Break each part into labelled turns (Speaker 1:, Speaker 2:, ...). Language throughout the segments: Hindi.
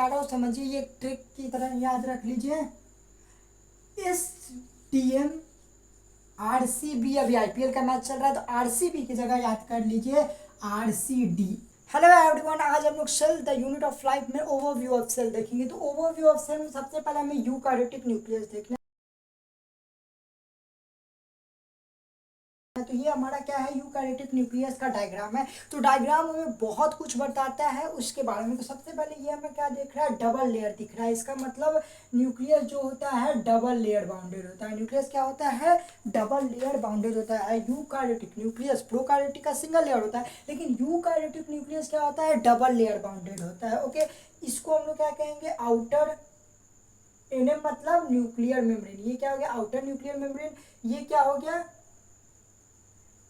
Speaker 1: बता रहा हूँ, समझिए ये ट्रिक की तरह याद रख लीजिए। SDM RCB, अभी IPL का मैच चल रहा है तो RCB की जगह याद कर लीजिए RCD। हेलो एवरीवन, आज हम लोग cell the unit of life में ओवरव्यू ऑफ सेल देखेंगे। तो ओवरव्यू ऑफ सेल में सबसे पहले हमें यूकारियोटिक न्यूक्लियस देखना है। तो ये हमारा क्या है, यूकारियोटिक न्यूक्लियस का डायग्राम है। तो डायग्राम हमें बहुत कुछ बताता है उसके बारे में। तो सबसे पहले ये हमें क्या दिख रहा है, डबल लेयर दिख रहा है। इसका मतलब न्यूक्लियस जो होता है डबल लेयर बाउंडेड होता है। न्यूक्लियस क्या होता है, डबल लेयर बाउंडेड होता है। यूकारियोटिक न्यूक्लियस, प्रोकारियोटिक का सिंगल लेयर होता है, लेकिन यूकारियोटिक न्यूक्लियस क्या होता है, डबल लेयर बाउंडेड होता है। ओके, इसको हम लोग क्या कहेंगे, आउटर एनएम मतलब न्यूक्लियर मेम्ब्रेन। ये क्या हो गया, आउटर न्यूक्लियर मेम्ब्रेन। ये क्या हो गया,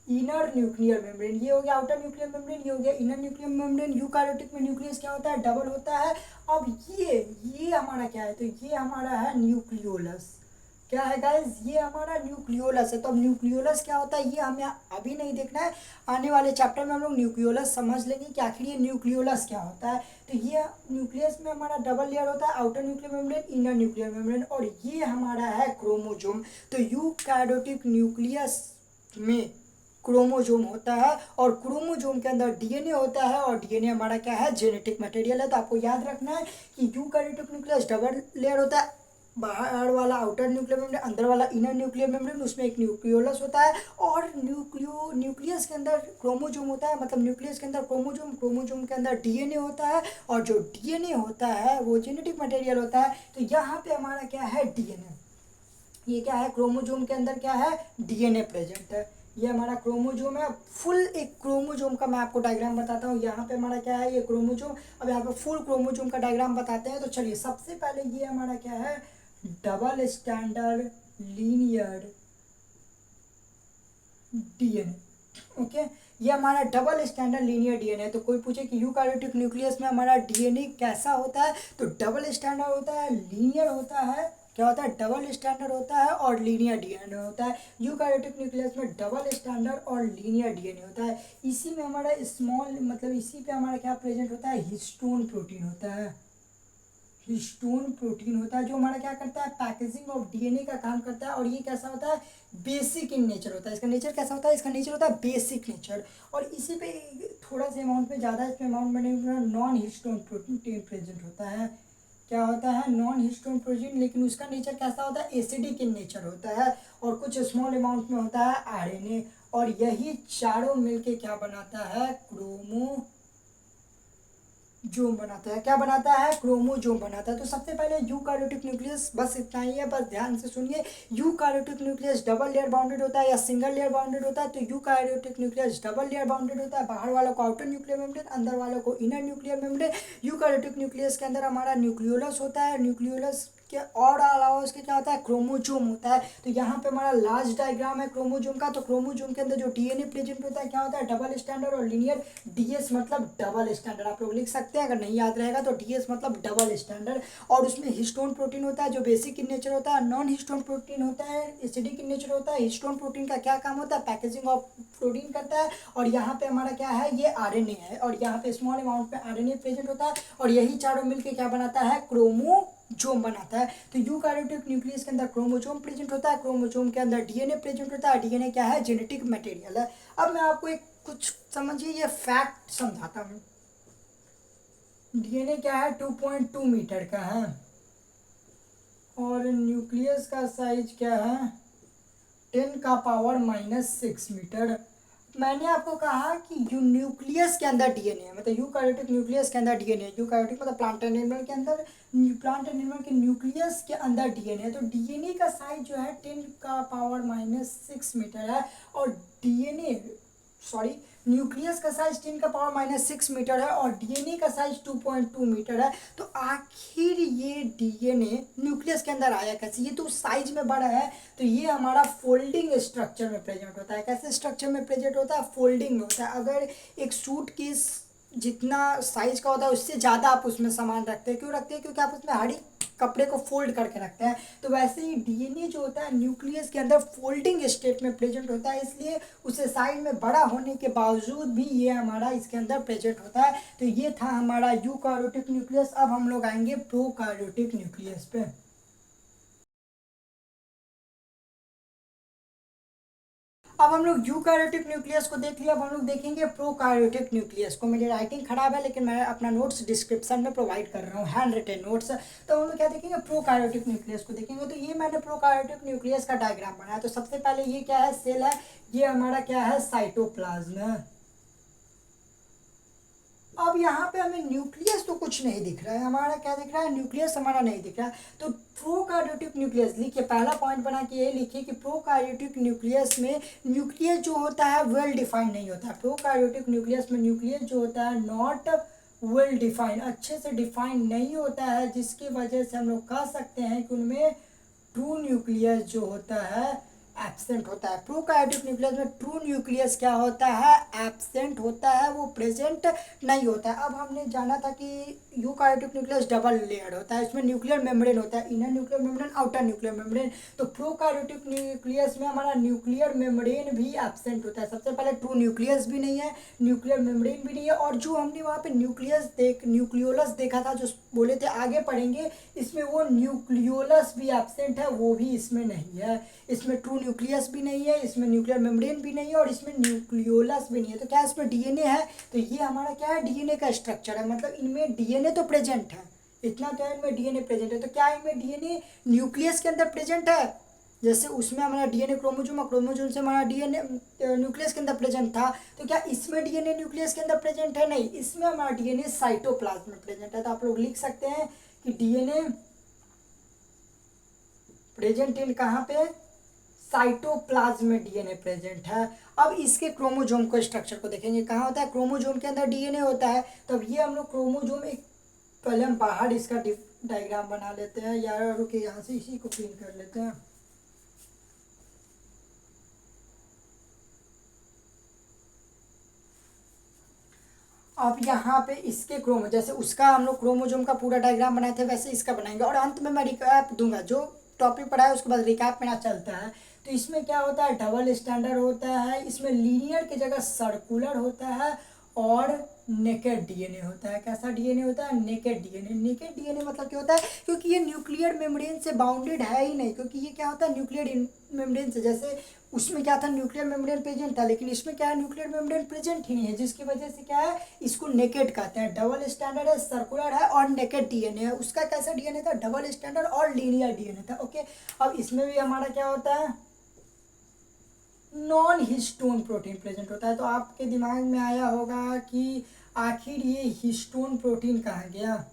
Speaker 1: इनर न्यूक्लियर मेम्ब्रेन। ये हो गया आउटर न्यूक्लियर मेम्ब्रेन, ये हो गया इनर न्यूक्लियर मेम्ब्रेन। यूकारियोटिक में न्यूक्लियस क्या होता है, डबल होता है। अब ये हमारा क्या है, तो ये हमारा है न्यूक्लियोलस। क्या है गाइस, ये हमारा न्यूक्लियोलस है। तो अब न्यूक्लियोलस क्या होता है ये हमें अभी नहीं देखना है, आने वाले चैप्टर में हम लोग न्यूक्लियोलस समझ लेंगे कि आखिर ये न्यूक्लियोलस क्या होता है। तो ये न्यूक्लियस में हमारा डबल लेयर होता है, outer nuclear membrane, inner nuclear membrane, और ये हमारा है क्रोमोसोम। तो यूकारियोटिक न्यूक्लियस में क्रोमोजोम होता है, और क्रोमोजोम के अंदर डीएनए होता है, और डीएनए हमारा क्या है, जेनेटिक मटेरियल है। तो आपको याद रखना है कि यूकारियोटिक न्यूक्लियस डबल लेयर होता है, बाहर वाला आउटर न्यूक्लियर मेम्ब्रेन, अंदर वाला इनर न्यूक्लियर मेम्ब्रेन, उसमें एक न्यूक्लियोलस होता है। और न्यूक्लियस के अंदर क्रोमोजोम होता है, मतलब न्यूक्लियस के अंदर क्रोमोजोम, क्रोमोजोम के अंदर डीएनए होता है, और जो डीएनए होता है वो जेनेटिक मटेरियल होता है। तो यहाँ पे हमारा क्या है, डीएनए। ये क्या है, क्रोमोजोम के अंदर क्या है, डीएनए प्रेजेंट है। ये हमारा क्रोमोजोम है। फुल एक क्रोमोजोम का मैं आपको डायग्राम बताता हूँ। यहाँ पे हमारा क्या है, ये क्रोमोजोम। अब यहाँ पे फुल क्रोमोजोम का डायग्राम बताते हैं। तो चलिए, सबसे पहले ये हमारा क्या है, double standard linear DNA. Okay, ये हमारा डबल स्टैंडर्ड लीनियर डीएनए है। तो कोई पूछे कि यूकारियोटिक न्यूक्लियस में हमारा डीएनए कैसा होता है, तो डबल स्टैंडर्ड होता है, लीनियर होता है। क्या होता है, डबल स्टैंडर्ड होता है और लीनियर डीएनए होता है। यूकारियोटिक न्यूक्लियस में डबल स्टैंडर्ड और लीनियर डीएनए होता है। इसी में हमारा स्मॉल, मतलब इसी पे हमारा क्या प्रेजेंट होता है, हिस्टोन प्रोटीन होता है। हिस्टोन प्रोटीन होता है जो हमारा क्या करता है, पैकेजिंग ऑफ डीएनए का काम करता है। और ये कैसा होता है, बेसिक इन नेचर होता है। इसका नेचर कैसा होता है, इसका नेचर होता है बेसिक नेचर। और इसी पे थोड़ा सा अमाउंट में, ज़्यादा इसमें अमाउंट में नॉन हिस्टोन प्रोटीन प्रेजेंट होता है। क्या होता है, नॉन हिस्टोन प्रोटीन, लेकिन उसका नेचर कैसा होता है, एसिडिक इन नेचर होता है। और कुछ स्मॉल अमाउंट में होता है आरएनए। और यही चारों मिलके क्या बनाता है, क्रोमोजोम बनाता है। क्या बनाता है, क्रोमोजोम बनाता है। तो सबसे पहले यूकारियोटिक न्यूक्लियस, बस इतना ही है, बस ध्यान से सुनिए। Eukaryotic nucleus double layer bounded होता है या सिंगल लेयर बाउंडेड होता है। तो eukaryotic nucleus double layer bounded होता है, बाहर वालों को आउटर न्यूक्लियर मेम्ब्रेन, अंदर वालों को inner nuclear membrane. Eukaryotic nucleus के अंदर हमारा न्यूक्लियोलस होता है। न्यूक्लियोलस के और अलावा उसके क्या होता है, क्रोमोजोम होता है। तो यहाँ पे हमारा लास्ट डायग्राम है क्रोमोजोम का। तो क्रोमोजोम के अंदर जो डीएनए प्रेजेंट होता है क्या होता है, डबल स्टैंडर्ड और लीनियर। डीएस मतलब डबल स्टैंडर्ड, आप लोग लिख सकते हैं, अगर नहीं याद रहेगा तो डीएस मतलब डबल स्टैंडर्ड। और उसमें हिस्टोन प्रोटीन होता है जो बेसिक इन नेचर होता है। नॉन हिस्टोन प्रोटीन होता है, एसिडिक इन नेचर होता है। हिस्टोन प्रोटीन का क्या काम होता है, पैकेजिंग ऑफ प्रोटीन करता है। और यहाँ पे हमारा क्या है, ये आरएनए है, और यहाँ पे स्मॉल अमाउंट में आरएनए प्रेजेंट होता है। और यही चारों मिलकर क्या बनाता है, क्रोमोजोम बनाता है। तो यूकारियोटिक न्यूक्लियस के अंदर क्रोमोजोम प्रेजेंट होता है, क्रोमोजोम के अंदर डीएनए प्रेजेंट होता है। डीएनए क्या है, जेनेटिक मटेरियल है। अब मैं आपको एक कुछ समझिए, ये फैक्ट समझाता हूँ। डीएनए क्या है, 2.2 मीटर का है, और न्यूक्लियस का साइज क्या है, 10⁻⁻6 मीटर। मैंने आपको कहा कि न्यूक्लियस के अंदर डीएनए है, मतलब यूकारियोटिक न्यूक्लियस के अंदर डीएनए। यूकारियोटिक मतलब प्लांट एनिमल के अंदर, प्लांट एनिमल के न्यूक्लियस के अंदर डीएनए है। तो डीएनए का साइज जो है 10⁻⁻6 मीटर है। और डीएनए, सॉरी, न्यूक्लियस का साइज 10⁻⁻6 मीटर है, और डीएनए का साइज 2.2 मीटर है। तो आखिर ये डीएनए न्यूक्लियस के अंदर आया कैसे, ये तो साइज में बड़ा है। तो ये हमारा फोल्डिंग स्ट्रक्चर में प्रेजेंट होता है। कैसे स्ट्रक्चर में प्रेजेंट होता है, फोल्डिंग में होता है। अगर एक सूट केस जितना साइज का होता है उससे ज़्यादा आप उसमें सामान रखते हैं, क्यों रखते हैं, क्योंकि आप उसमें कपड़े को फोल्ड करके रखते हैं, तो वैसे ही डीएनए जो होता है न्यूक्लियस के अंदर फोल्डिंग स्टेट में प्रेजेंट होता है, इसलिए उसे साइड में बड़ा होने के बावजूद भी ये हमारा इसके अंदर प्रेजेंट होता है। तो ये था हमारा यूकार्योटिक न्यूक्लियस। अब हम लोग आएंगे प्रोकार्योटिक न्यूक्लियस पे। अब हम लोग यूकार्योटिक न्यूक्लियस को देख लिया, अब हम लोग देखेंगे प्रोकार्योटिक न्यूक्लियस को। मेरी राइटिंग खराब है लेकिन मैं अपना नोट्स डिस्क्रिप्शन में प्रोवाइड कर रहा हूँ, हैंड रिटन नोट्स। तो हम लोग क्या देखेंगे, प्रोकार्योटिक न्यूक्लियस को देखेंगे। तो ये मैंने प्रोकार्योटिक न्यूक्लियस का डायग्राम बनाया। तो सबसे पहले ये क्या है, सेल है, ये हमारा क्या है, साइटोप्लाज्म है। अब यहाँ पे हमें न्यूक्लियस तो कुछ नहीं दिख रहा है, हमारा क्या दिख रहा है, न्यूक्लियस हमारा नहीं दिख रहा है। तो प्रोकार्योटिक न्यूक्लियस लिखिए, पहला पॉइंट बना के ये लिखिए कि प्रोकार्योटिक न्यूक्लियस में न्यूक्लियस जो होता है वेल डिफाइंड नहीं होता है। प्रोकार्योटिक न्यूक्लियस में न्यूक्लियस जो होता है नॉट वेल डिफाइंड, अच्छे से डिफाइंड नहीं होता है, जिसकी वजह से हम लोग कह सकते हैं कि उनमें ट्रू न्यूक्लियस जो होता है एब्सेंट होता है। प्रोकार्योटिक न्यूक्लियस में ट्रू न्यूक्लियस क्या होता है, एब्सेंट होता है, वो प्रेजेंट नहीं होता है। अब हमने जाना था कि यूकार्योटिक न्यूक्लियस डबल लेयर्ड होता है, इसमें न्यूक्लियर मेम्ब्रेन होता है, inner nuclear membrane, outer nuclear membrane. तो प्रोकार्योटिक न्यूक्लियस में हमारा न्यूक्लियर मेम्ब्रेन भी एब्सेंट होता है। सबसे पहले ट्रू न्यूक्लियस भी नहीं है, न्यूक्लियर मेम्ब्रेन भी नहीं है, और जो हमने वहाँ पे न्यूक्लियोलस देखा था, जो बोले थे आगे पढ़ेंगे, इसमें वो न्यूक्लियोलस भी एब्सेंट है, वो भी इसमें नहीं है। इसमें ट्रू न्यूक्लियस भी नहीं है, इसमें न्यूक्लियर मेम्ब्रेन भी नहीं है, और इसमें न्यूक्लियोलस भी नहीं है। तो क्या इसमें डीएनए है, तो ये हमारा क्या है, डीएनए का स्ट्रक्चर है, मतलब इनमें डीएनए तो प्रेजेंट है, इतना तो है इनमें डीएनए प्रेजेंट है। तो क्या इनमें डीएनए न्यूक्लियस के अंदर प्रेजेंट है, जैसे उसमें हमारा डीएनए क्रोमोजोम और क्रोमोजोम से हमारा डीएनए न्यूक्लियस के अंदर प्रेजेंट था, तो क्या इसमें डीएनए न्यूक्लियस के अंदर प्रेजेंट है, नहीं, इसमें हमारा डीएनए साइटोप्लाज्म में प्रेजेंट है। तो आप लोग लिख सकते हैं कि डीएनए प्रेजेंट इन कहाँ पे, साइटोप्लाज्म में डीएनए प्रेजेंट है। अब इसके क्रोमोजोम को स्ट्रक्चर को देखेंगे, कहाँ होता है, क्रोमोजोम के अंदर डीएनए होता है। तो अब ये हम लोग क्रोमोजोम एक, पहले हम बाहर इसका डायग्राम बना लेते हैं यार, रुके यहाँ से इसी को प्रिंट कर लेते हैं। अब यहाँ पे इसके जैसे उसका हम लोग क्रोमोजोम का पूरा डायग्राम बनाए थे, वैसे इसका बनाएंगे, और अंत में मैं रिकैप दूंगा, जो टॉपिक पढ़ा है उसके बाद रिकैप मेरा चलता है। तो इसमें क्या होता है, डबल स्टैंडर्ड होता है, इसमें लीनियर की जगह सर्कुलर होता है, और नेकेड डीएनए होता है। कैसा डीएनए होता है, नेकेड डीएनए। नेकेड डीएनए मतलब क्या होता है, क्योंकि ये न्यूक्लियर मेम्ब्रेन से बाउंडेड है ही नहीं, क्योंकि ये क्या होता है, न्यूक्लियर मेम्ब्रेन से, जैसे उसमें क्या था, न्यूक्लियर मेम्ब्रेन प्रेजेंट था, लेकिन इसमें क्या है, न्यूक्लियर मेम्ब्रेन प्रेजेंट ही नहीं है, जिसकी वजह से क्या है, इसको नेकेड कहते हैं। डबल स्टैंडर्ड है, सर्कुलर है, और नेकेड डीएनए है। उसका कैसा डीएनए था, डबल स्टैंडर्ड और लीनियर डीएनए था। ओके, अब इसमें भी हमारा क्या होता है, नॉन हिस्टोन प्रोटीन प्रेजेंट होता है। तो आपके दिमाग में आया होगा कि आखिर ये हिस्टोन प्रोटीन कहाँ गया,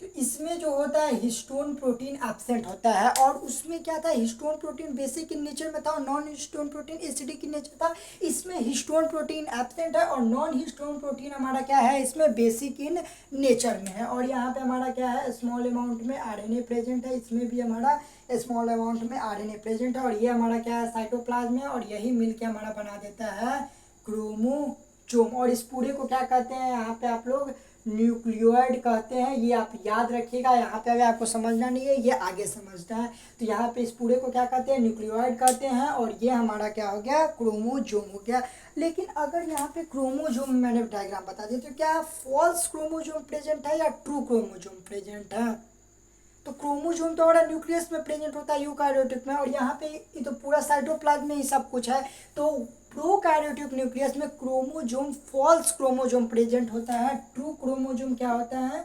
Speaker 1: तो इसमें जो होता है हिस्टोन प्रोटीन एब्सेंट होता है, और उसमें क्या था, histone protein basic in nature में था, और non histone protein acidic in nature था। इसमें हिस्टोन प्रोटीन एब्सेंट है, और नॉन हिस्टोन प्रोटीन हमारा क्या है, इसमें बेसिक इन नेचर में है। और यहाँ पे हमारा क्या है, स्मॉल अमाउंट में आरएनए प्रेजेंट है, इसमें भी हमारा स्मॉल अमाउंट में आरएनए प्रेजेंट है, और ये हमारा क्या है, साइटोप्लाज्म है, और यही मिलके हमारा बना देता है क्रोमोसोम। और इस पूरे को क्या कहते हैं, यहाँ पे आप लोग न्यूक्लियोइड कहते हैं। ये आप याद रखिएगा, यहाँ पे अगर आपको समझना नहीं है, ये आगे समझना है। तो यहाँ पे इस पूरे को क्या कहते हैं, न्यूक्लियोइड कहते हैं, और ये हमारा क्या हो गया, क्रोमोजोम हो गया। लेकिन अगर यहाँ पे क्रोमोजोम मैंने डायग्राम बता दिया, तो क्या फॉल्स क्रोमोजोम प्रेजेंट है या ट्रू क्रोमोजोम प्रेजेंट है, तो क्रोमोजोम तो हमारा न्यूक्लियस में प्रेजेंट होता है यूकार्योटिक में, और यहाँ पे ये तो पूरा साइटोप्लाज्म में ही सब कुछ है। तो प्रोकार्योटिक न्यूक्लियस में क्रोमोजोम, फॉल्स क्रोमोजोम प्रेजेंट होता है। ट्रू क्रोमोजोम क्या होता है,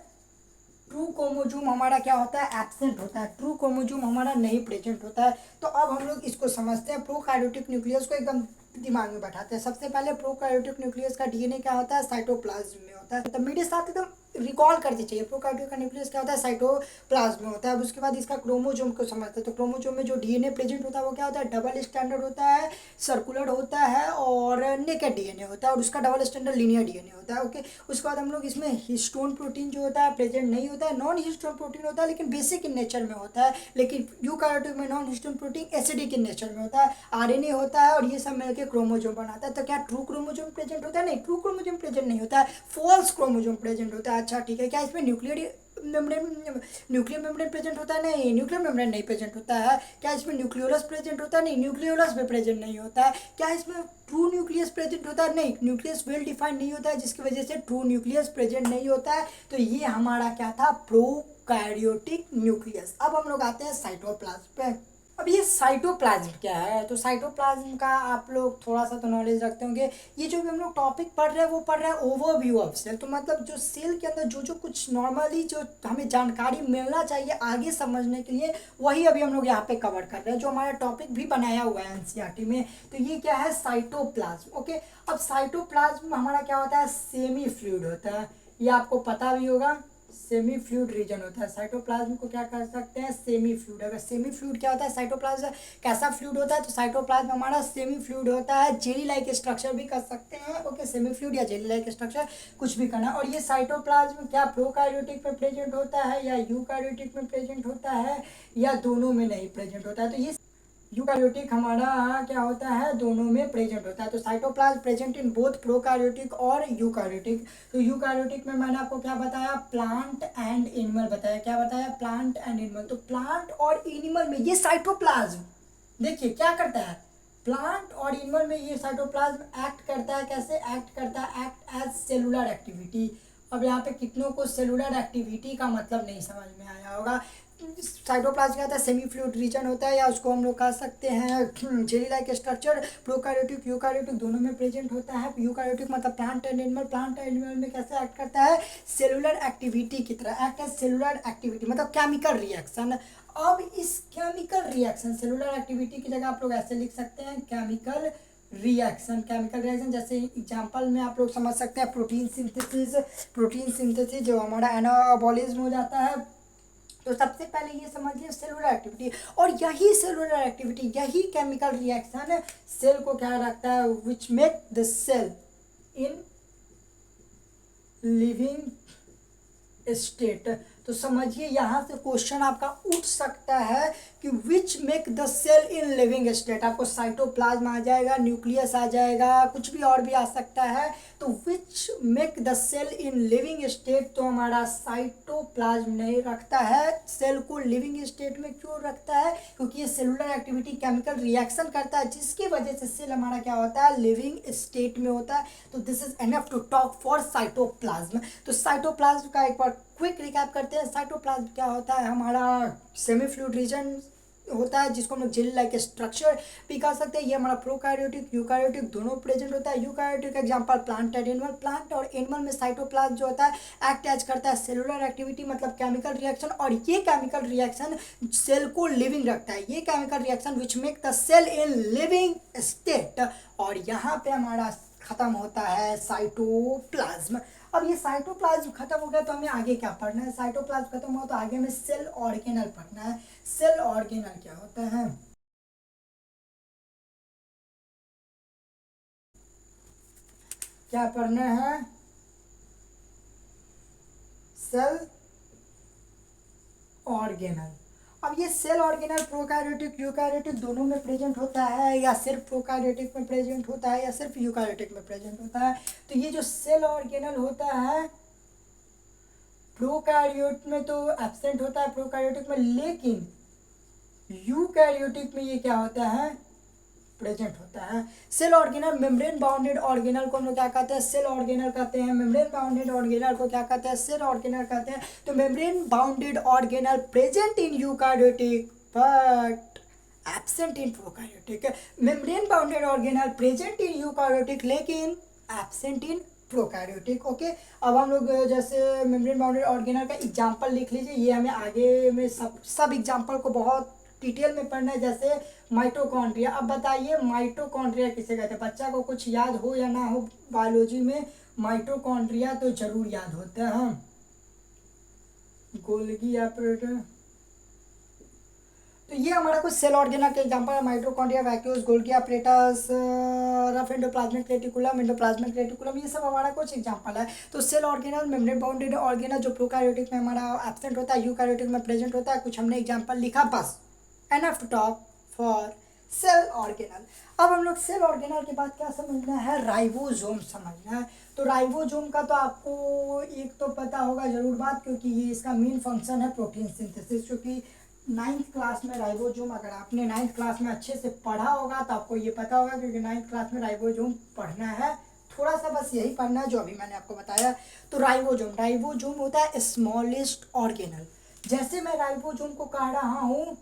Speaker 1: ट्रू क्रोमोजोम हमारा क्या होता है, एब्सेंट होता है, ट्रू क्रोमोजोम हमारा नहीं प्रेजेंट होता है। तो अब हम लोग इसको समझते हैं, प्रोकार्योटिक न्यूक्लियस को एकदम दिमाग में बैठाते हैं। सबसे पहले प्रोकार्योटिक न्यूक्लियस का डीएनए क्या होता है, साइटोप्लाज्म में होता है। तो मेरे साथ एकदम रिकॉल करनी चाहिए, प्रोकार्योटिक का न्यूक्लियस क्या होता है, साइटोप्लाज्म में होता है। अब उसके बाद इसका क्रोमोजोम को समझते हैं। तो क्रोमोजोम में जो डीएनए प्रेजेंट होता है वो क्या होता है, डबल स्टैंडर्ड होता है, सर्कुलर होता है, और नेकेड डीएनए होता है, और उसका डबल स्टैंडर्ड लीनियर डीएनए होता है। ओके, उसके बाद हम लोग इसमें हिस्टोन प्रोटीन जो होता है प्रेजेंट नहीं होता है, नॉन हिस्टोन प्रोटीन होता है, लेकिन बेसिक इन नेचर में होता है। लेकिन यूकार्योटिक में non histone protein acidic in nature में होता है, आरएनए होता है, और ये सब मिलकर क्रोमोजोम बनाता है। तो क्या ट्रू क्रोमोजोम प्रेजेंट होता है, नहीं, ट्रू क्रोमोजोम प्रेजेंट नहीं होता है, फॉल्स क्रोमोजोम प्रेजेंट होता है। अच्छा ठीक है, क्या इसमें nuclear membrane, nuclear membrane present होता है? नहीं, न्यूक्लियर मेम्ब्रेन नहीं प्रेजेंट होता है। क्या इसमें न्यूक्लियोलस प्रेजेंट होता है? नहीं, न्यूक्लियोलस भी प्रेजेंट नहीं होता है। क्या इसमें ट्रू न्यूक्लियस प्रेजेंट होता है? नहीं, न्यूक्लियस वेल डिफाइंड नहीं होता है, जिसकी वजह से ट्रू न्यूक्लियस प्रेजेंट नहीं होता है। तो ये हमारा क्या था, प्रोकैरियोटिक न्यूक्लियस। अब हम लोग आते हैं साइटोप्लाज्म पे। अब ये साइटोप्लाज्म क्या है? तो साइटोप्लाज्म का आप लोग थोड़ा सा तो नॉलेज रखते होंगे। ये जो भी हम लोग टॉपिक पढ़ रहे हैं वो पढ़ रहे हैं ओवरव्यू ऑफ सेल। तो मतलब जो सेल के अंदर जो जो कुछ नॉर्मली जो हमें जानकारी मिलना चाहिए आगे समझने के लिए, वही अभी हम लोग यहाँ पे कवर कर रहे हैं, जो हमारा टॉपिक भी बनाया हुआ है एनसीईआरटी में। तो ये क्या है, साइटोप्लाज्म। ओके, अब साइटोप्लाज्म हमारा क्या होता है, सेमी फ्लूइड होता है। ये आपको पता भी होगा, सेमी फ्लूइड रीजन होता है। साइटोप्लाज्म को क्या कर सकते हैं, सेमी फ्लूइड। अगर सेमी फ्लूइड क्या होता है, साइटोप्लाज्म कैसा फ्लूइड होता है, तो साइटोप्लाज्म हमारा सेमी फ्लूइड होता है। जेली लाइक स्ट्रक्चर भी कर सकते हैं। ओके, सेमी फ्लूइड या जेली लाइक स्ट्रक्चर कुछ भी करना। और ये साइटोप्लाज्म क्या प्रोकैरियोटिक में प्रेजेंट होता है या यूकैरियोटिक में प्रेजेंट होता है या दोनों में नहीं प्रेजेंट होता है? तो ये यूकैरियोटिक हमारा क्या होता है, दोनों में प्रेजेंट होता है। तो cytoplasm present in both prokaryotic और यूकैरियोटिक। तो यूकैरियोटिक में मैंने आपको क्या बताया, प्लांट एंड एनिमल बताया। क्या बताया, प्लांट एंड एनिमल। तो प्लांट और एनिमल में ये साइटोप्लाज्म देखिए क्या करता है, प्लांट और एनिमल में ये साइटोप्लाज्म एक्ट करता है। कैसे एक्ट करता है, एक्ट एज सेलुलर एक्टिविटी। अब यहाँ पे कितनों को सेलुलर एक्टिविटी का मतलब नहीं समझ में आया होगा। साइटोप्लाज्म क्या होता है, सेमी फ्लूइड रीजन होता है, या उसको हम लोग कह सकते हैं jelly like structure. Prokaryotic eukaryotic दोनों में प्रेजेंट होता है। यूकैरियोटिक मतलब plant and animal. Plant and animal में कैसे एक्ट करता है, सेलुलर एक्टिविटी की तरह, एक्ट एज सेलुलर एक्टिविटी मतलब केमिकल रिएक्शन। अब इस केमिकल रिएक्शन, सेलुलर एक्टिविटी की जगह आप लोग ऐसे लिख सकते हैं, केमिकल रिएक्शन। केमिकल रिएक्शन जैसे एग्जांपल में आप लोग समझ सकते हैं, प्रोटीन सिंथेसिस। प्रोटीन सिंथेसिस जो हमारा एनाबॉलिज्म हो जाता है। तो सबसे पहले ये समझिए सेलुलर एक्टिविटी, और यही सेलुलर एक्टिविटी, यही केमिकल रिएक्शन सेल को क्या रखता है, which make the cell in living state. तो समझिए यहाँ से क्वेश्चन आपका उठ सकता है कि which make the cell in living state. आपको साइटोप्लाज्म आ जाएगा, न्यूक्लियस आ जाएगा, कुछ भी और भी आ सकता है। तो which make the cell in living state, तो हमारा साइटोप्लाज्म नहीं रखता है। सेल को लिविंग स्टेट में क्यों रखता है, क्योंकि ये सेलुलर एक्टिविटी केमिकल रिएक्शन करता है, जिसकी वजह से सेल हमारा क्या होता है, लिविंग स्टेट में होता है। तो this is enough to talk for cytoplasm. तो साइटोप्लाज्म का एक बार क्विक रिकैप करते हैं। साइटोप्लाज्म क्या होता है, हमारा सेमी फ्लूइड रीजन होता है, जिसको हम लोग जेली लाइक स्ट्रक्चर भी कह सकते हैं। ये हमारा प्रोकैरियोटिक यूकैरियोटिक दोनों प्रेजेंट होता है। Eukaryotic example plant and animal. Plant और एनिमल में साइटोप्लाज्म जो होता है एक्ट एज करता है सेलुलर एक्टिविटी मतलब केमिकल रिएक्शन, और ये केमिकल रिएक्शन सेल को लिविंग रखता है। ये chemical reaction which make the cell in living state. और यहाँ पे हमारा खत्म होता है साइटोप्लाज्म। अब ये साइटोप्लाज्म खत्म हो गया तो हमें आगे क्या पढ़ना है, साइटोप्लाज्म खत्म हो तो आगे हमें सेल ऑर्गेनल पढ़ना है। सेल ऑर्गेनल क्या होता है, क्या पढ़ना है, सेल ऑर्गेनल। अब ये सेल ऑर्गेनल प्रोकैरियोटिक यूकैरियोटिक दोनों में प्रेजेंट होता है, या सिर्फ प्रोकैरियोटिक में प्रेजेंट होता है, या सिर्फ यूकैरियोटिक में प्रेजेंट होता है। तो ये जो सेल ऑर्गेनल होता है प्रोकैरियोट में तो एब्सेंट होता है प्रोकैरियोटिक में, लेकिन यूकैरियोटिक में ये क्या होता है, प्रेजेंट होता है। Cell organelle membrane bounded organelle को हम लोग क्या कहते हैं, सेल ऑर्गेनल कहते हैं। मेम्ब्रेन बाउंडेड ऑर्गेनल को क्या कहते हैं, सेल ऑर्गेनल कहते हैं। तो membrane bounded organelle present in eukaryotic but absent in prokaryotic. Membrane bounded organelle present in eukaryotic लेकिन एब्सेंट इन प्रोकैरियोटिक। ओके, अब हम लोग जैसे मेम्ब्रेन बाउंडेड ऑर्गेनल का एग्जांपल लिख लीजिए। ये हमें आगे में सब एग्जांपल को बहुत डिटेल में पढ़ना है। जैसे माइटोकॉन्ड्रिया। अब बताइए माइटोकॉन्ड्रिया किसे कहते हैं, बच्चा को कुछ याद हो या ना हो बायोलॉजी में, माइटोकॉन्ड्रिया तो जरूर याद होता है। Golgi operator. तो ये हमारा कुछ सेल ऑर्गेनल के एग्जांपल है, mitochondria, vacuoles, Golgi apparatus, rough endoplasmic reticulum, endoplasmic reticulum, ये सब हमारा कुछ एग्जांपल है। तो cell organelle membrane bounded organelle जो प्रोकैरियोटिक में हमारा एब्सेंट होता है, यूकैरियोटिक में प्रेजेंट होता है। कुछ हमने एग्जांपल लिखा, बस enough to talk for cell organelle. अब हम लोग सेल ऑर्गेनल के बाद क्या समझना है, राइबोसोम समझना है। तो राइबोसोम का तो आपको एक तो पता होगा जरूर बात, क्योंकि ये इसका मेन फंक्शन है प्रोटीन सिंथेसिस। क्योंकि 9th क्लास में राइबोसोम, अगर आपने 9th क्लास में अच्छे से पढ़ा होगा तो आपको ये पता होगा, क्योंकि 9th क्लास में राइबोसोम पढ़ना है, थोड़ा सा बस यही पढ़ना है जो अभी मैंने आपको बताया। तो राइबोसोम होता है स्मॉलेस्ट ऑर्गेनल। जैसे मैं राइबोसोम को कह रहा हूँ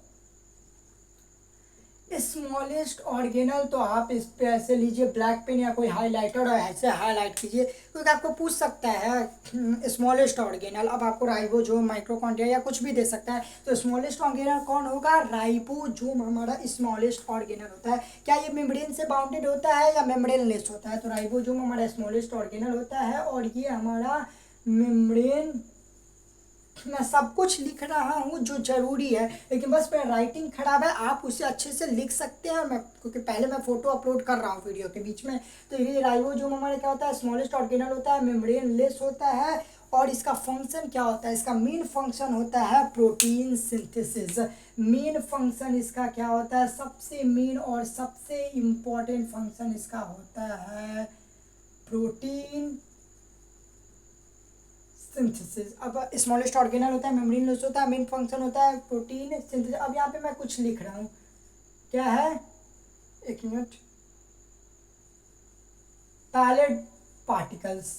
Speaker 1: स्मॉलेस्ट ऑर्गेनल, तो आप इस पे ऐसे लीजिए ब्लैक पेन या कोई हाइलाइटर और ऐसे हाईलाइट कीजिए, क्योंकि आपको पूछ सकता है स्मॉलेस्ट ऑर्गेनल। अब आपको राइबोसोम, माइटोकॉन्ड्रिया या कुछ भी दे सकता है। तो स्मॉलेस्ट ऑर्गेनल कौन होगा, राइबोसोम हमारा स्मॉलेस्ट ऑर्गेनल होता है। क्या ये मेम्ब्रेन से बाउंडेड होता है या मेम्ब्रेन लेस होता है, तो राइबोसोम हमारा स्मॉलेस्ट ऑर्गेनल होता है और ये हमारा मेम्ब्रेन। मैं सब कुछ लिख रहा हूँ जो जरूरी है, लेकिन बस मेरा राइटिंग खराब है, आप उसे अच्छे से लिख सकते हैं। मैं क्योंकि पहले मैं फोटो अपलोड कर रहा हूँ वीडियो के बीच में। तो ये राइबोसोम हमारा क्या होता है, स्मॉलेस्ट ऑर्गेनल होता है, मेम्ब्रेन लेस होता है। और इसका फंक्शन क्या होता है, इसका मेन फंक्शन होता है प्रोटीन सिंथेसिस। मेन फंक्शन इसका क्या होता है, सबसे मेन और सबसे इम्पोर्टेंट फंक्शन इसका होता है प्रोटीन सिंथेसिस। अब स्मॉलेस्ट ऑर्गेनल होता है, मेम्ब्रेन लेस होता है, मेन फंक्शन होता है प्रोटीन सिंथेसिस। अब यहाँ पे मैं कुछ लिख रहा हूँ, क्या है, एक मिनट, पैलेट पार्टिकल्स।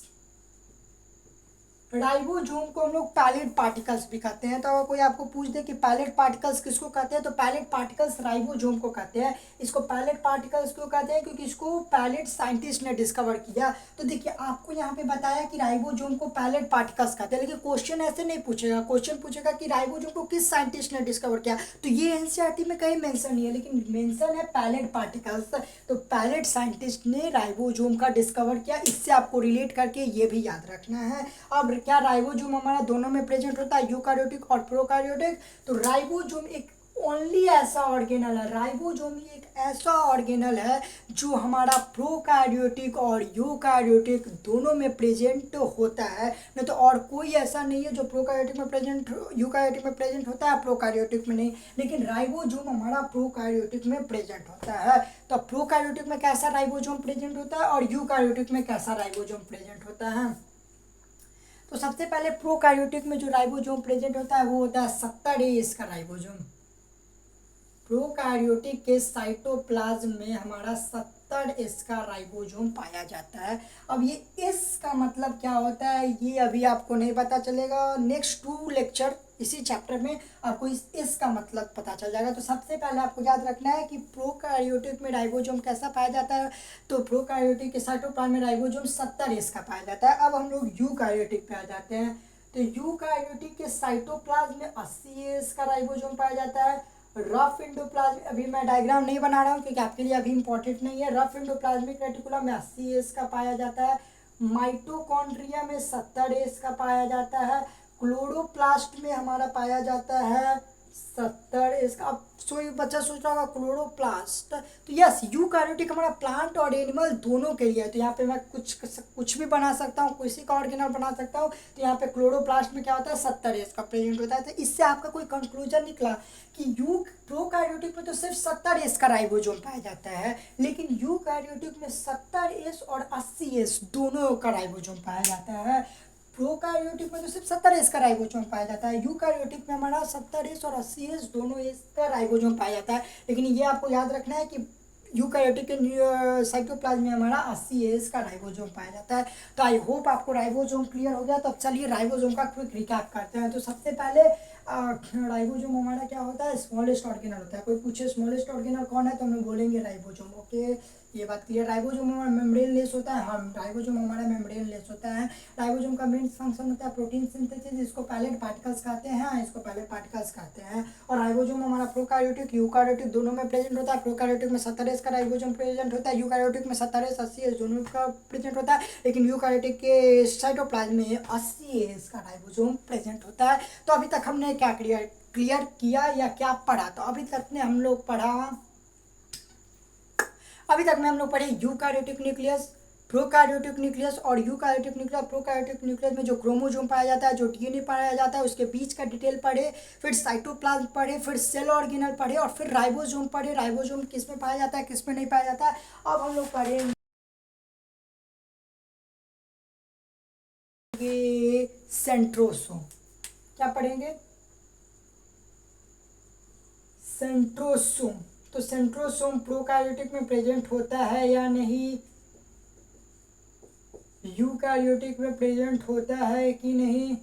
Speaker 1: राइबोसोम को हम लोग पैलेट पार्टिकल्स भी कहते हैं। तो अगर कोई आपको पूछ दे कि पैलेट पार्टिकल्स किसको कहते हैं, तो पैलेट पार्टिकल्स राइबोसोम को कहते हैं। इसको पैलेट पार्टिकल्स क्यों कहते हैं, क्योंकि इसको पैलेट साइंटिस्ट ने डिस्कवर किया। तो देखिए आपको यहाँ पे बताया कि राइबोसोम को पैलेट पार्टिकल्स कहते हैं, लेकिन क्वेश्चन ऐसे नहीं पूछेगा। क्वेश्चन पूछेगा कि राइबोसोम को किस साइंटिस्ट ने डिस्कवर किया, तो ये एनसीईआरटी में कहीं मेंशन नहीं है, लेकिन मेंशन है पैलेट पार्टिकल्स। तो पैलेट साइंटिस्ट ने राइबोसोम का डिस्कवर किया, इससे आपको रिलेट करके ये भी याद रखना है। अब क्या राइबोसोम हमारा दोनों में प्रेजेंट होता है, यूकार्योटिक और प्रोकार्योटिक। तो राइबोसोम एक ओनली ऐसा ऑर्गेनल है, राइबोसोम एक ऐसा ऑर्गेनल है जो हमारा प्रोकार्योटिक और यूकार्योटिक दोनों में प्रेजेंट होता है। नहीं तो और कोई ऐसा नहीं है जो प्रोकार्योटिक में प्रेजेंट, यूकार्योटिक में प्रेजेंट होता है, प्रोकार्योटिक में नहीं। लेकिन राइबोसोम हमारा प्रोकार्योटिक में प्रेजेंट होता है। तो प्रोकार्योटिक में कैसा राइबोसोम प्रेजेंट होता है और यूकार्योटिक में कैसा राइबोसोम प्रेजेंट होता है। तो सबसे पहले प्रोकार्योटिक में जो राइबोसोम प्रेजेंट होता है वो होता है 70A का राइबोसोम। प्रोकार्योटिक के साइटोप्लाज्म में हमारा 70S का राइबोसोम पाया जाता है। अब ये एस का मतलब क्या होता है ये अभी आपको नहीं पता चलेगा, नेक्स्ट 2 लेक्चर इसी चैप्टर में आपको इस एस का मतलब पता चल जाएगा। तो सबसे पहले आपको याद रखना है कि प्रोकार्योटिक में राइबोसोम कैसा पाया जाता है, तो प्रोकार्योटिक के साइटोप्लाज्म में राइबोसोम 70S का पाया जाता है। अब हम लोग यूकार्योटिक पे आ जाते हैं। तो यूकार्योटिक के साइटोप्लाज्म में 80S का राइबोसोम पाया जाता है। रफ एंडोप्लाज्म, अभी मैं डायग्राम नहीं बना रहा हूँ क्योंकि आपके लिए अभी इंपॉर्टेंट नहीं है। रफ एंडोप्लाज्मिक रेटिकुलम में 80S का पाया जाता है। माइटोकॉन्ड्रिया में 70S का पाया जाता है। क्लोरोप्लास्ट में हमारा पाया जाता है 70S का। अब बच्चा सोच रहा होगा क्लोरोप्लास्ट, तो यस यूकार्योटिक हमारा प्लांट और एनिमल दोनों के लिए है। तो यहाँ पे मैं कुछ भी बना सकता हूँ, किसी का ऑर्गेनल बना सकता हूँ। तो यहाँ पे क्लोरोप्लास्ट में क्या होता है 70S का प्रेजेंट होता है। तो इससे आपका कोई कंक्लूजन निकला कि प्रोकार्योटिक में तो सिर्फ 70S का राइबोसोम पाया जाता है, लेकिन यूकार्योटिक में 70S और 80S दोनों का राइबोसोम पाया जाता है। प्रोकार्योटिक में तो सिर्फ 70S का राइबोसोम पाया जाता है, यूकार्योटिक में हमारा 70S और 80S दोनों एस का राइबोसोम पाया जाता है। लेकिन ये आपको याद रखना है कि यूकार्योटिक के साइटोप्लाज्म में हमारा 80S का राइबोसोम पाया जाता है। तो आई होप आपको राइबोसोम क्लियर हो गया। तो अब चलिए राइबोसोम का क्विक रिकैप करते हैं। तो सबसे पहले राइबोसोम हमारा क्या होता है, स्मॉलेस्ट ऑर्गेनल होता है। कोई पूछे स्मॉलेस्ट ऑर्गेनल कौन है तो हम लोग बोलेंगे राइबोसोम। ओके, ये बात क्लियर। राइबोसोम हमारा मेम्ब्रेन लेस होता है, हाँ राइबोसोम हमारा मेम्ब्रेन लेस होता है। राइबोसोम का मेन फंक्शन होता है प्रोटीन सिंथेसिस, इसको पैलेट पार्टिकल्स कहते हैं, इसको पैलेट पार्टिकल्स कहते हैं। और राइबोसोम हमारा प्रोकार्योटिक यूकार्योटिक दोनों में प्रेजेंट होता है। प्रोकार्योटिक में 70S का राइबोसोम प्रेजेंट होता है, यूकार्योटिक में 70S 80S दोनों का प्रेजेंट होता है, लेकिन यूकार्योटिक के साइटोप्लाज्म में 80S का राइबोसोम प्रेजेंट होता है। तो अभी तक हमने क्या क्लियर किया या क्या पढ़ा, तो अभी तक ने हम लोग पढ़ा, अभी तक में हम लोग पढ़े यूकार्योटिक न्यूक्लियस, प्रोकैरियोटिक न्यूक्लियस और यूकैरियोटिक न्यूक्लियस। प्रोकैरियोटिक न्यूक्लियस में जो क्रोमोसोम पाया जाता है, जो डीएनए पाया जाता है, उसके बीच का डिटेल पढ़े, फिर साइटोप्लाज्म पढ़े, फिर सेल ऑर्गेनल पढ़े और फिर राइबोसोम पढ़े। राइबोसोम किस में पाया जाता है, किस में नहीं पाया जाता है। अब हम लोग पढ़ेंगे सेंट्रोसोम। क्या पढ़ेंगे, सेंट्रोसोम। तो सेंट्रोसोम प्रोकैरियोटिक में प्रेजेंट होता है या नहीं, यूकैरियोटिक में प्रेजेंट होता है कि नहीं।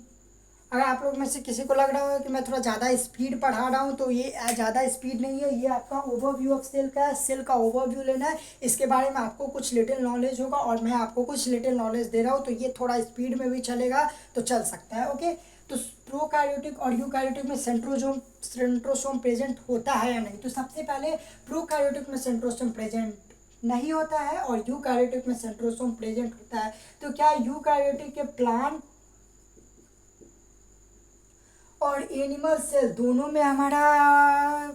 Speaker 1: अगर आप लोग में से किसी को लग रहा हो कि मैं थोड़ा ज़्यादा स्पीड पढ़ा रहा हूँ, तो ये ज़्यादा स्पीड नहीं है, ये आपका ओवरव्यू ऑफ सेल का है। सेल का ओवरव्यू लेना है, इसके बारे में आपको कुछ लिटिल नॉलेज होगा और मैं आपको कुछ लिटिल नॉलेज दे रहा हूँ, तो ये थोड़ा स्पीड में भी चलेगा तो चल सकता है। ओके, तो प्रोकैरियोटिक और यूकैरियोटिक में सेंट्रोसोम प्रेजेंट होता है या नहीं। तो सबसे पहले प्रोकैरियोटिक में सेंट्रोसोम प्रेजेंट नहीं होता है और यूकैरियोटिक में सेंट्रोसोम प्रेजेंट होता है। तो क्या यूकैरियोटिक के प्लांट और एनिमल सेल दोनों में हमारा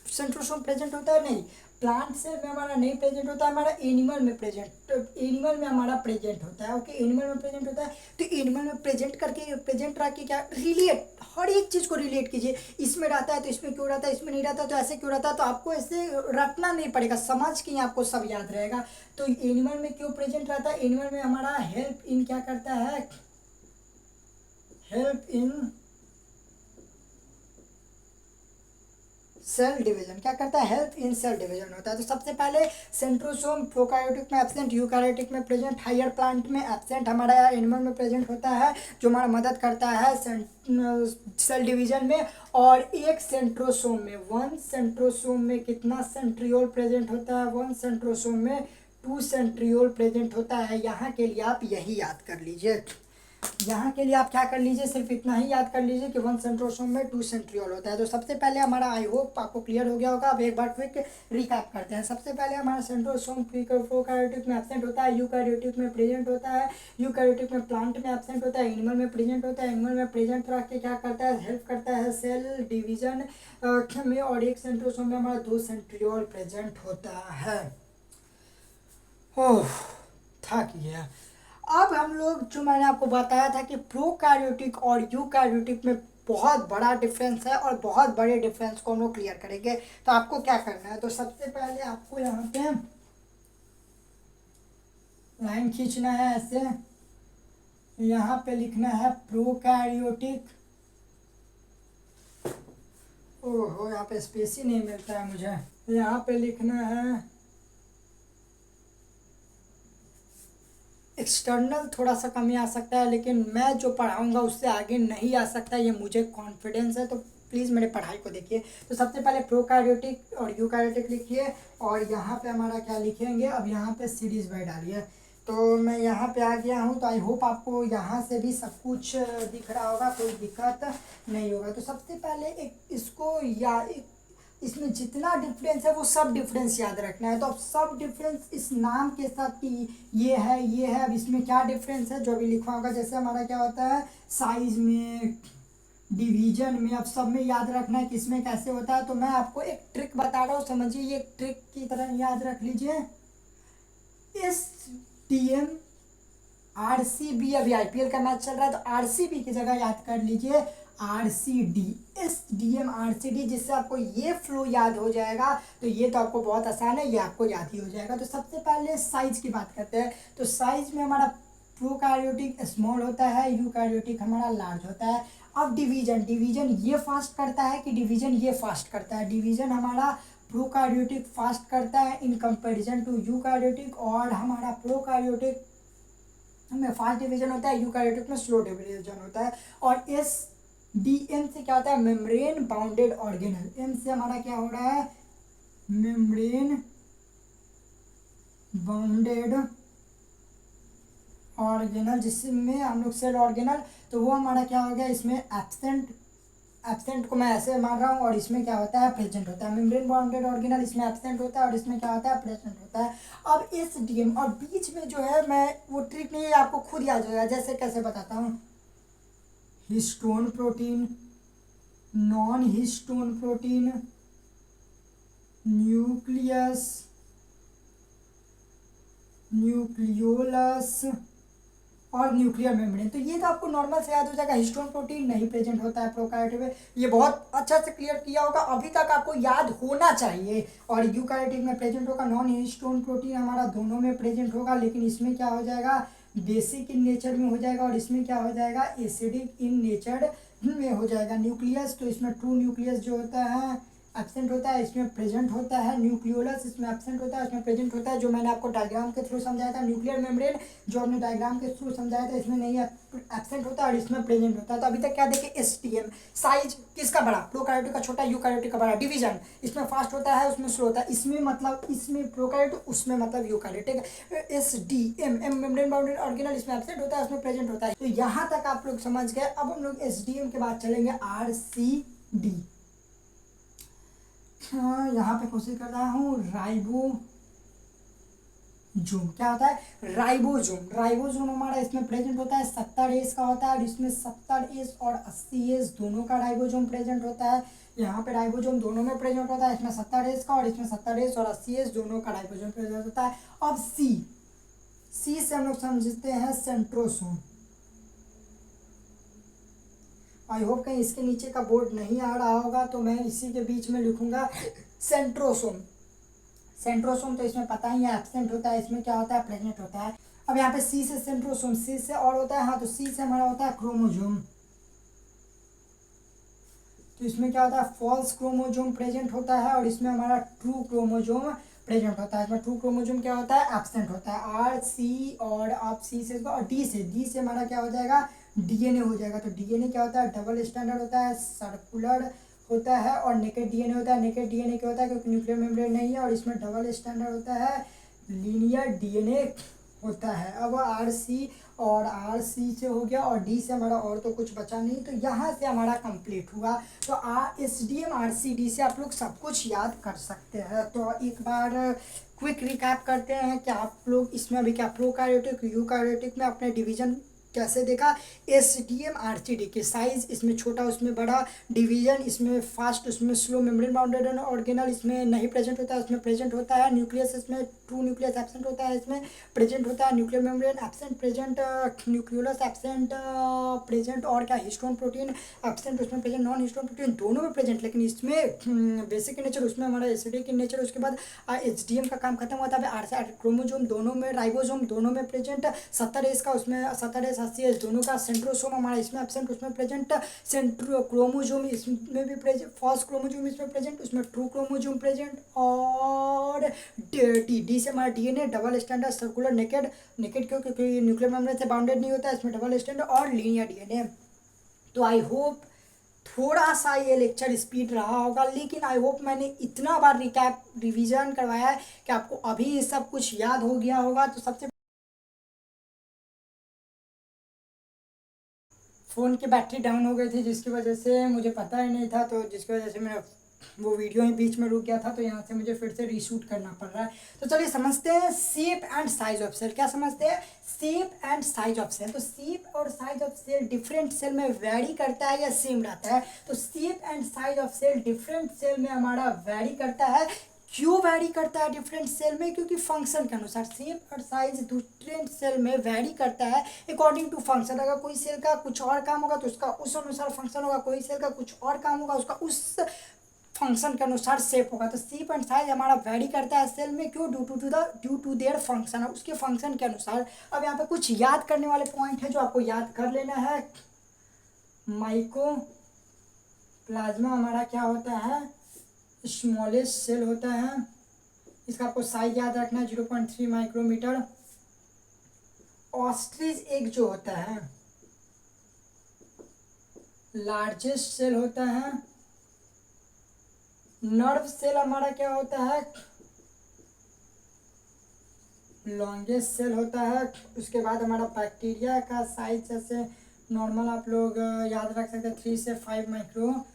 Speaker 1: सेंट्रोसोम प्रेजेंट होता है? नहीं, प्लांट सेल में हमारा नहीं प्रेजेंट होता है, हमारा एनिमल में प्रेजेंट, एनिमल में हमारा प्रेजेंट होता है। ओके, एनिमल में प्रेजेंट होता है। तो एनिमल में प्रेजेंट रख के क्या रिलेट, हर एक चीज़ को रिलेट कीजिए। इसमें रहता है तो इसमें क्यों रहता है, इसमें नहीं रहता तो ऐसे क्यों रहता है। तो आपको ऐसे रटना नहीं पड़ेगा, समझ के ही आपको सब याद रहेगा। तो एनिमल में क्यों प्रेजेंट रहता है, एनिमल में हमारा हेल्प इन क्या करता है, हेल्प इन सेल डिवीजन। क्या करता है, हेल्प इन सेल डिवीजन होता है। तो सबसे पहले सेंट्रोसोम प्रोकैरियोटिक में एब्सेंट, यूकैरियोटिक में प्रेजेंट, हायर प्लांट में एब्सेंट, हमारा एनिमल में प्रेजेंट होता है, जो हमारा मदद करता है सेल डिवीजन में। और एक सेंट्रोसोम में, वन सेंट्रोसोम में कितना सेंट्रियोल प्रेजेंट होता है, वन सेंट्रोसोम में 2 सेंट्रियोल प्रेजेंट होता है। यहाँ के लिए आप यही याद कर लीजिए, यहाँ के लिए आप क्या कर लीजिए, सिर्फ इतना ही याद कर लीजिए कि वन सेंट्रोसोम में 2 सेंट्रियोल होता है। तो सबसे पहले हमारा, आई होप आपको क्लियर हो गया होगा। अब एक बार क्विक रिकैप करते हैं। सबसे पहले हमारा सेंट्रोसोम प्रोकैरियोटिक में एब्सेंट होता है, यूकैरियोटिक में प्रेजेंट होता है, यूकैरियोटिक में प्लांट में एब्सेंट होता है, एनिमल में प्रेजेंट होता है, एनिमल में प्रेजेंट रख के क्या करता है, हेल्प करता है सेल डिवीजन में। और एक सेंट्रोसोम में हमारा 2 सेंट्रियोल प्रेजेंट होता है। ओह, थक गया। अब हम लोग, जो मैंने आपको बताया था कि प्रोकैरियोटिक और यूकैरियोटिक में बहुत बड़ा डिफरेंस है और बहुत बड़े डिफरेंस को हम लोग क्लियर करेंगे। तो आपको क्या करना है, तो सबसे पहले आपको यहाँ पे लाइन खींचना है ऐसे, यहाँ पे लिखना है प्रोकैरियोटिक। ओहो, यहाँ पे स्पेस ही नहीं मिलता है मुझे। यहाँ पे लिखना है एक्सटर्नल, थोड़ा सा कमी आ सकता है, लेकिन मैं जो पढ़ाऊँगा उससे आगे नहीं आ सकता, ये मुझे कॉन्फिडेंस है। तो प्लीज़ मेरे पढ़ाई को देखिए। तो सबसे पहले प्रोकैरियोटिक और यूकैरियोटिक लिखिए और यहाँ पे हमारा क्या लिखेंगे, अब यहाँ पे सीरीज बाय डालिए। तो मैं यहाँ पे आ गया हूँ। तो आई होप आपको यहाँ से भी सब कुछ दिख रहा होगा, कोई दिक्कत नहीं होगा। तो सबसे पहले एक इसको या इसमें जितना डिफरेंस है वो सब डिफरेंस याद रखना है। तो अब सब डिफरेंस इस नाम के साथ कि ये है, ये है। अब इसमें क्या डिफरेंस है जो अभी लिखा होगा, जैसे हमारा क्या होता है साइज में, डिवीजन में, अब सब में याद रखना है किसमें कैसे होता है। तो मैं आपको एक ट्रिक बता रहा हूँ, समझिए, ये ट्रिक की तरह याद रख लीजिए। इस टीएम आरसीबी, अभी आईपीएल का मैच चल रहा है तो आरसीबी की जगह याद कर लीजिए आरसीडी, एस डीएम आरसीडी, जिससे आपको ये फ्लो याद हो जाएगा। तो ये तो आपको बहुत आसान है, ये आपको याद ही हो जाएगा। तो सबसे पहले साइज की बात करते हैं। तो साइज में हमारा प्रोकैरियोटिक स्मॉल होता है, यूकैरियोटिक हमारा लार्ज होता है। अब डिवीजन, डिवीजन ये फास्ट करता है कि डिवीजन ये फास्ट करता है। डिवीजन हमारा प्रोकैरियोटिक फास्ट करता है इन कंपैरिजन टू यूकैरियोटिक, और हमारा प्रोकैरियोटिक में फास्ट डिवीजन होता है, यूकैरियोटिक में स्लो डिवीजन होता है। और एस डी एम से क्या होता है, मेम्ब्रेन बाउंडेड ऑर्गेनल। एम से हमारा क्या हो रहा है, मेम्ब्रेन बाउंडेड ऑर्गेनल, जिसमें हम लोग सेल ऑर्गेनल, तो वो हमारा क्या हो गया, इसमें एब्सेंट, एब्सेंट को मैं ऐसे मान रहा हूँ, और इसमें क्या होता है प्रेजेंट होता है। मेम्ब्रेन बाउंडेड ऑर्गेनल इसमें एब्सेंट होता है और इसमें क्या होता है प्रेजेंट होता है। अब इस डीएम और बीच में जो है, मैं वो ट्रिक नहीं है, आपको खुद याद हो जाएगा। जैसे कैसे बताता हूँ, histone protein, non histone protein, nucleus, nucleolus और न्यूक्लियर मेम्ब्रेन। तो ये तो आपको नॉर्मल से याद हो जाएगा, हिस्टोन प्रोटीन नहीं प्रेजेंट होता है प्रोकैरियोटिक में। ये बहुत अच्छा से क्लियर किया होगा, अभी तक आपको याद होना चाहिए। और यूकैरियोटिक में प्रेजेंट होगा नॉन हिस्टोन प्रोटीन, हमारा दोनों में प्रेजेंट होगा, लेकिन इसमें क्या हो जाएगा, बेसिक इन नेचर में हो जाएगा, और इसमें क्या हो जाएगा, एसिडिक इन नेचर में हो जाएगा। न्यूक्लियस तो इसमें ट्रू न्यूक्लियस जो होता है एब्सेंट होता है, इसमें प्रेजेंट होता है। न्यूक्लियोलस इसमें एब्सेंट होता है, इसमें प्रेजेंट होता है, जो मैंने आपको डायग्राम के थ्रू समझाया था। न्यूक्लियर मेम्ब्रेन जो हमने डायग्राम के थ्रू समझाया था, इसमें नहीं एब्सेंट होता है और इसमें प्रेजेंट होता है। तो अभी तक क्या देखे, एसटीएम साइज किसका बड़ा, प्रोकैरियोटिक का छोटा, यूकैरियोटिक का बड़ा। डिवीजन इसमें फास्ट होता है, उसमें स्लो होता है। इसमें मतलब इसमें प्रोकैरियोटिक, उसमें मतलब eukaryotic. SDM M membrane bounded organelle, इसमें एब्सेंट होता है, उसमें प्रेजेंट होता है। तो यहाँ तक आप लोग समझ गए। अब हम लोग एसडीएम के बाद चलेंगे आरसीडी। यहाँ पे कोशिश कर रहा हूँ, राइबोजोम क्या होता है, राइबोजोम। राइबोजोम हमारा इसमें प्रेजेंट होता है, 70 एज का होता है, और इसमें 70 एज और 80 एज दोनों का राइबोजोम प्रेजेंट होता है। यहाँ पे राइबोजोम दोनों में प्रेजेंट होता है, इसमें 70 एज का, और इसमें 70 एज और 80 एज दोनों का राइबोजोम प्रेजेंट होता है। अब सी से हम लोग समझते हैं सेंट्रोसोम। आई होप कहीं इसके नीचे का बोर्ड नहीं आ रहा होगा, तो मैं इसी के बीच में लिखूंगा सेंट्रोसोम। सेंट्रोसोम तो इसमें पता ही है एब्सेंट होता है, इसमें क्या होता है, प्रेजेंट होता है। अब यहाँ पे सी से सेंट्रोसोम, सी से और होता है, हाँ, तो सी से हमारा होता है क्रोमोजोम। तो इसमें क्या होता है, फॉल्स क्रोमोजोम प्रेजेंट होता है, और इसमें हमारा ट्रू क्रोमोजोम प्रेजेंट होता है। इसमें ट्रू क्रोमोजोम क्या होता है, एब्सेंट होता है। आर सी और आप सी से और डी से हमारा क्या हो जाएगा, डीएनए हो जाएगा। तो डीएनए क्या होता है, डबल स्टैंडर्ड होता है, सर्कुलर होता है, और नेकेड डीएनए होता है। नेकेड डीएनए क्या होता है, क्योंकि न्यूक्लियर मेम्ब्रेन नहीं है, और इसमें डबल स्टैंडर्ड होता है, लीनियर डीएनए होता है। अब आर सी और आर सी से हो गया, और डी से हमारा और तो कुछ बचा नहीं, तो यहाँ से हमारा कंप्लीट हुआ। तो S D M R C D से आप लोग सब कुछ याद कर सकते हैं। तो एक बार क्विक रिकैप करते हैं कि आप लोग इसमें अभी क्या प्रोकैरियोटिक यूकैरियोटिक में अपने डिवीजन कैसे देखा। S D M R C D के साइज, इसमें छोटा उसमें बड़ा, डिवीजन इसमें फास्ट उसमें स्लो, मेम्ब्रेन बाउंडेड ऑर्गेनल इसमें नहीं प्रेजेंट होता है, उसमें प्रेजेंट होता है। न्यूक्लियस इसमें ट्रू न्यूक्लियस एब्सेंट होता है, इसमें प्रेजेंट होता है। Nuclear membrane absent present, nucleolus absent present, और क्या हिस्टोन प्रोटीन एब्सेंट, उसमें प्रेजेंट। नॉन हिस्टोन प्रोटीन दोनों में प्रेजेंट, लेकिन इसमें बेसिक नेचर, उसमें हमारा एसिडिक नेचर। उसके बाद एच डी एम का काम खत्म होता है। आर क्रोमोजोम दोनों में, राइबोजोम दोनों में प्रेजेंट। 70 एज का, उसमें 70 एज 80 एज दोनों का। सेंट्रोसोम हमारा इसमें एब्सेंट, उसमें प्रेजेंट। सेंट्रो क्रोमोजोम इसमें भी प्रेजेंट, फॉल्स क्रोमोजोम इसमें प्रेजेंट, उसमें ट्रू क्रोमोजोम प्रेजेंट। और डी से हमारा DNA double standard, circular, naked. Naked क्यों, क्योंकि न्यूक्लियर मेम्ब्रेन से बाउंडेड नहीं होता है, इसमें डबल स्टैंडर्ड, और लीनियर डीएनए। तो आई होप थोड़ा सा ये लेक्चर स्पीड रहा होगा, लेकिन आई होप मैंने इतना बार रिकैप रिवीजन करवाया है कि आपको अभी सब कुछ याद हो गया होगा। तो सबसे फ़ोन की बैटरी डाउन हो गई थी, जिसकी वजह से मुझे पता ही नहीं था, तो जिसकी वजह से मेरा वो वीडियो ही बीच में रुक गया था, तो यहाँ से मुझे फिर से रीशूट करना पड़ रहा है। तो चलिए समझते हैं shape and size of cell. क्या समझते हैं, shape and size of cell. तो शेप और size of cell different cell में वेरी करता है या सेम रहता है। तो shape and size of cell different cell में हमारा वेरी करता है। क्यों वैरी करता है डिफरेंट सेल में, क्योंकि फंक्शन के अनुसार। शेप और साइज डिफरेंट सेल में वैरी करता है अकॉर्डिंग टू फंक्शन। अगर कोई सेल का कुछ और काम होगा तो उसका उस अनुसार फंक्शन होगा, कोई सेल का कुछ और काम होगा उसका उस फंक्शन के अनुसार शेप होगा। तो शेप एंड साइज हमारा वैरी करता है सेल में, क्यों, ड्यू टू देयर फंक्शन, उसके फंक्शन के अनुसार। अब यहाँ पे कुछ याद करने वाले पॉइंट है जो आपको याद कर लेना है। माइको प्लाज्मा हमारा क्या होता है, स्मॉलेस्ट सेल होता है। इसका आपको साइज याद रखना है, 0.3 माइक्रोमीटर। ऑस्ट्रिच एग जो होता है लार्जेस्ट सेल होता है। नर्व सेल हमारा क्या होता है, लॉन्गेस्ट सेल होता है। उसके बाद हमारा बैक्टीरिया का साइज जैसे नॉर्मल आप लोग याद रख सकते हैं, 3 से 5 माइक्रोमीटर।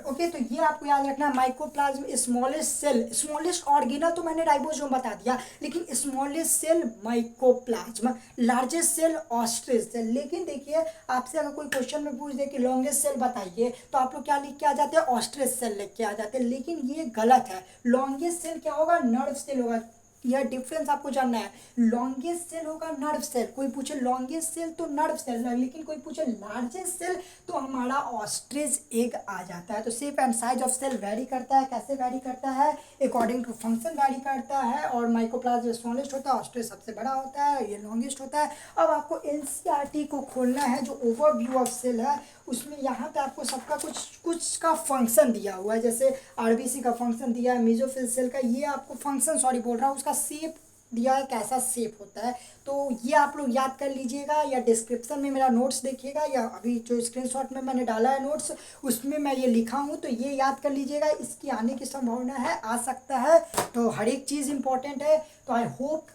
Speaker 1: ओके, तो ये आपको याद रखना है। Microplasm smallest cell, smallest organelle तो मैंने राइबोसोम बता दिया, लेकिन smallest cell microplasm, largest cell ostrich cell. लेकिन देखिए आपसे अगर कोई क्वेश्चन में पूछ दे कि लॉन्गेस्ट सेल बताइए, तो आप लोग क्या लिख के आ जाते हैं, ऑस्ट्रिच सेल लिख के आ जाते हैं, लेकिन ये गलत है। लॉन्गेस्ट सेल क्या होगा, नर्व सेल होगा। यह डिफरेंस आपको जानना है। लॉन्गेस्ट सेल होगा नर्व सेल, कोई पूछे लॉन्गेस्ट सेल तो नर्व सेल, लेकिन कोई पूछे लार्जेस्ट सेल तो हमारा ऑस्ट्रिच एग आ जाता है। तो shape and size of cell vary करता है, कैसे वैरी करता है, अकॉर्डिंग टू फंक्शन वैरी करता है। और माइकोप्लाज्म स्मॉलेस्ट होता है, ऑस्ट्रिच सबसे बड़ा होता है, ये लॉन्गेस्ट होता है। अब आपको एनसीईआरटी को खोलना है, जो ओवरव्यू ऑफ सेल है उसमें यहाँ पे आपको सबका कुछ कुछ का फंक्शन दिया हुआ है, जैसे आरबीसी का फंक्शन दिया है, मेसोफिल सेल का ये आपको फंक्शन सॉरी बोल रहा हूँ, उसका शेप दिया है, कैसा शेप होता है। तो ये आप लोग याद कर लीजिएगा, या डिस्क्रिप्शन में मेरा नोट्स देखिएगा, या अभी जो स्क्रीनशॉट में मैंने डाला है नोट्स उसमें मैं ये लिखा हूँ, तो ये याद कर लीजिएगा। इसकी आने की संभावना है, आ सकता है, तो हर एक चीज़ इंपॉर्टेंट है। तो आई होप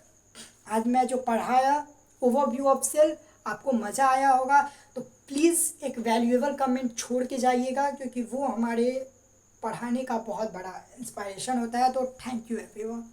Speaker 1: आज मैं जो पढ़ाया ओवरव्यू ऑफ सेल आपको मज़ा आया होगा। तो प्लीज़ एक वैल्यूएबल कमेंट छोड़ के जाइएगा, क्योंकि वो हमारे पढ़ाने का बहुत बड़ा इंस्पायरेशन होता है। तो थैंक यू एवरीवन।